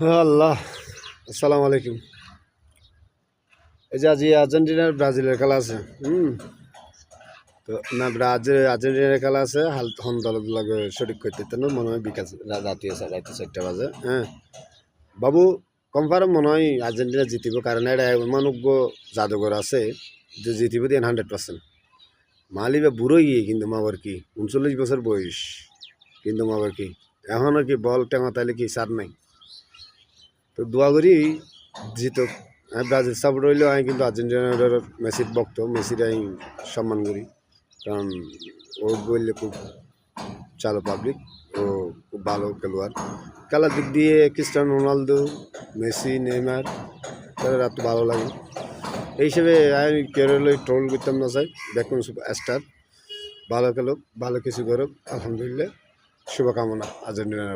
হ্যাঁ, আল্লাহ, আসসালামু আলাইকুম। এই যে আজ আর্জেন্টিনার ব্রাজিলের খেলা আছে। তো না, আর্জেন্টিনার খেলা আছে। হন দলগুলোকে সঠিক করতে মনে হয় বিকাশ রাতে 4টা বাজে। হ্যাঁ বাবু, কনফার্ম মনে হয় আর্জেন্টিনা জিতিব, কারণ এটা এমনজ্ঞ জাদুঘর আছে যে জিতিব দিয়ে 100%। মালিবা বুড়ো গিয়ে কিন্তু মাবার কি 39 বছর বয়স, কিন্তু মাবার কি এখনও কি বল টেঙা তাইলে কি সার নাই। তো দোয়া করি জিতো। আমি ব্রাজিল সাপোর্ট হইলেও আমি কিন্তু আর্জেন্টিনার মেসির ভক্ত। মেসির আমি সম্মান করি, কারণ ও বললে খুব চালো পাবলিক। ও খুব ভালো খেলোয়াড়। খেলার দিক দিয়ে ক্রিস্টিয়ানো রোনালদো, মেসি, নেইমার তাদের এত ভালো লাগে। এই হিসেবে আমি কেরলে ট্রোল করতাম না, চাই দেখুন স্টার ভালো খেলুক, ভালো কিছু করুক। আলহামদুলিল্লাহ, শুভকামনা আর্জেন্টিনার।